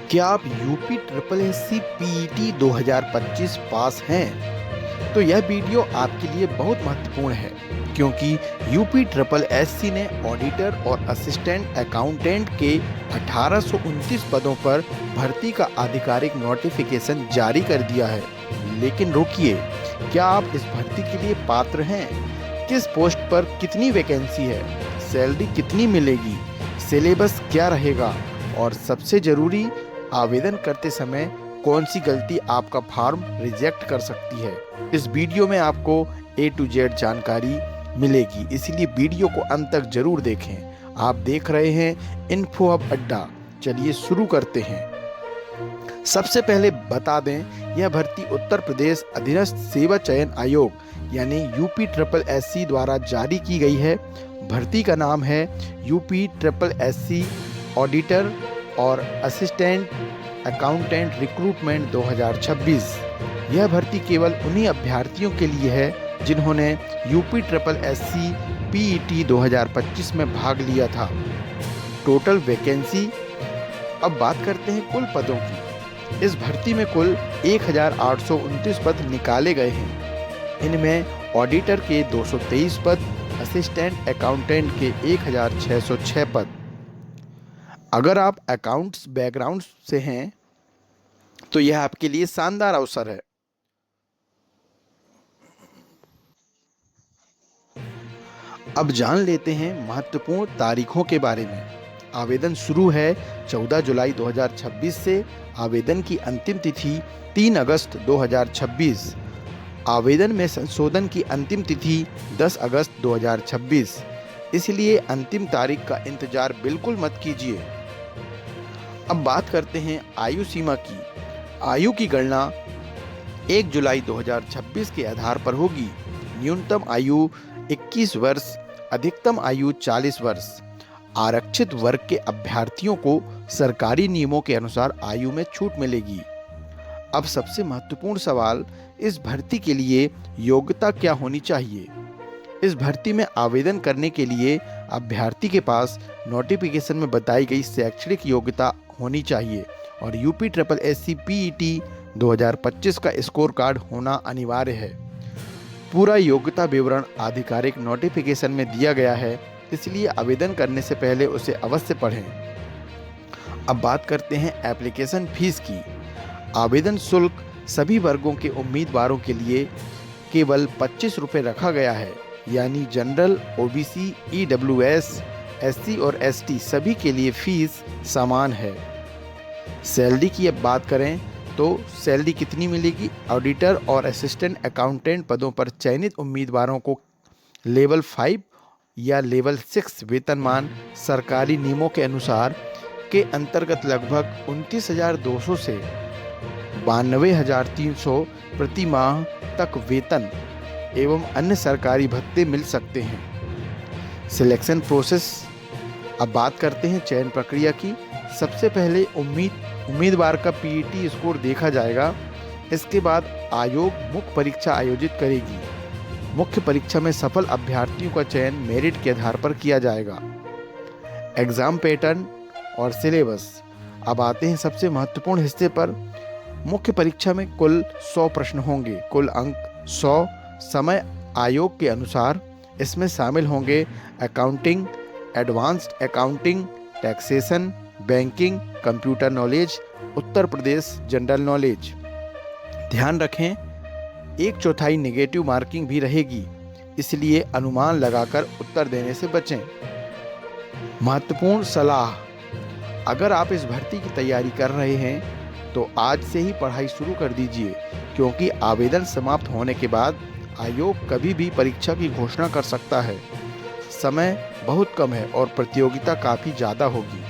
क्या आप UP triple SC PET 2025 पास हैं? तो यह वीडियो आपके लिए बहुत महत्वपूर्ण है क्योंकि यूपी ट्रिपल एससी ने ऑडिटर और असिस्टेंट अकाउंटेंट के 1829 पदों पर भर्ती का आधिकारिक नोटिफिकेशन जारी कर दिया है। लेकिन रुकिए, क्या आप इस भर्ती के लिए पात्र हैं? किस पोस्ट पर कितनी वैकेंसी है? सैलरी कितनी मिलेगी? सिलेबस क्या रहेगा? और सबसे जरूरी, आवेदन करते समय कौन सी गलती आपका फॉर्म रिजेक्ट कर सकती है? इस वीडियो में आपको A to Z जानकारी मिलेगी, इसलिए वीडियो को अंत तक जरूर देखें। आप देख रहे हैं इन्फो हब अड्डा। चलिए शुरू करते हैं। सबसे पहले बता दें, यह भर्ती उत्तर प्रदेश अधीनस्थ सेवा चयन आयोग यानी यूपी ट्रिपल एससी द्वारा जारी की गई है। भर्ती का नाम है यूपी ट्रिपल एससी ऑडिटर और असिस्टेंट अकाउंटेंट रिक्रूटमेंट 2026। यह भर्ती केवल उन्हीं अभ्यर्थियों के लिए है जिन्होंने यूपी ट्रिपल एससी पीईटी 2025 में भाग लिया था। Total vacancy. अब बात करते हैं कुल पदों की। इस भर्ती में कुल 1829 पद निकाले गए हैं। इनमें ऑडिटर के 223 पद, असिस्टेंट अकाउंटेंट के 1606 पद। अगर आप अकाउंट्स बैकग्राउंड से हैं तो यह आपके लिए शानदार अवसर है। अब जान लेते हैं महत्वपूर्ण तारीखों के बारे में। आवेदन शुरू है 14 जुलाई 2026 से। आवेदन की अंतिम तिथि 3 अगस्त 2026। आवेदन में संशोधन की अंतिम तिथि 10 अगस्त 2026। इसलिए अंतिम तारीख का इंतजार बिल्कुल मत कीजिए। अब बात करते हैं आयु सीमा की। आयु की गणना 1 जुलाई 2026 के आधार पर होगी। न्यूनतम आयु 21 वर्ष, अधिकतम आयु 40 वर्ष। आरक्षित वर्ग के अभ्यर्थियों को सरकारी नियमों के अनुसार आयु में छूट मिलेगी। अब सबसे महत्वपूर्ण सवाल, इस भर्ती के लिए योग्यता क्या होनी चाहिए? इस भर्ती में आवेदन करने के लिए अभ्यर्थी के पास नोटिफिकेशन में बताई गई शैक्षणिक योग्यता होनी चाहिए और यूपी ट्रिपल एससी पीईटी 2025 का स्कोर कार्ड होना अनिवार्य है। पूरा योग्यता विवरण आधिकारिक नोटिफिकेशन में दिया गया है, इसलिए आवेदन करने से पहले उसे अवश्य पढ़ें। अब बात करते हैं एप्लीकेशन फीस की। आवेदन शुल्क सभी वर्गों के उम्मीदवारों के लिए केवल 25 रुपये रखा गया है, यानी जनरल, ओबीसी, ईडब्ल्यूएस, एससी और एसटी सभी के लिए फीस समान है। सैलरी की अब बात करें तो सैलरी कितनी मिलेगी? ऑडिटर और असिस्टेंट अकाउंटेंट पदों पर चयनित उम्मीदवारों को लेवल 5 या लेवल 6 वेतनमान सरकारी नियमों के अनुसार के अंतर्गत लगभग 29,200 से 92,300 प्रति माह तक वेतन एवं अन्य सरकारी भत्ते मिल सकते हैं। Selection process. अब बात करते हैं चयन प्रक्रिया की। सबसे पहले उम्मीदवार का पीईटी स्कोर देखा जाएगा। इसके बाद आयोग मुख्य परीक्षा आयोजित करेगी। मुख्य परीक्षा में सफल अभ्यर्थियों का चयन मेरिट के आधार पर किया जाएगा। एग्जाम पैटर्न और सिलेबस। अब आते हैं सबसे महत्वपूर्ण हिस्से पर। मुख्य परीक्षा में कुल 100 प्रश्न होंगे, कुल अंक 100। समय आयोग के अनुसार इसमें शामिल होंगे accounting, advanced accounting, taxation, banking, computer knowledge, Uttar Pradesh general knowledge. ध्यान रखें, 1/4 नेगेटिव मार्किंग भी रहेगी, इसलिए अनुमान लगाकर उत्तर देने से बचें। महत्वपूर्ण सलाह। अगर आप इस भर्ती की तैयारी कर रहे हैं तो आज से ही पढ़ाई शुरू कर दीजिए, क्योंकि आवेदन समाप्त होने के बाद आयोग कभी भी परीक्षा की घोषणा कर सकता है। समय बहुत कम है और प्रतियोगिता काफ़ी ज़्यादा होगी।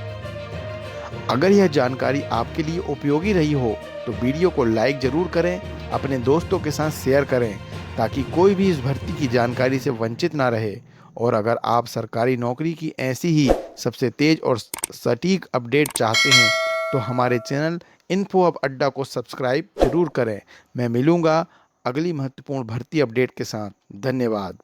अगर यह जानकारी आपके लिए उपयोगी रही हो तो वीडियो को लाइक ज़रूर करें, अपने दोस्तों के साथ शेयर करें ताकि कोई भी इस भर्ती की जानकारी से वंचित ना रहे। और अगर आप सरकारी नौकरी की ऐसी ही सबसे तेज़ और सटीक अपडेट चाहते हैं तो हमारे चैनल इन्फो हब अड्डा को सब्सक्राइब जरूर करें। मैं मिलूँगा अगली महत्वपूर्ण भर्ती अपडेट के साथ। धन्यवाद।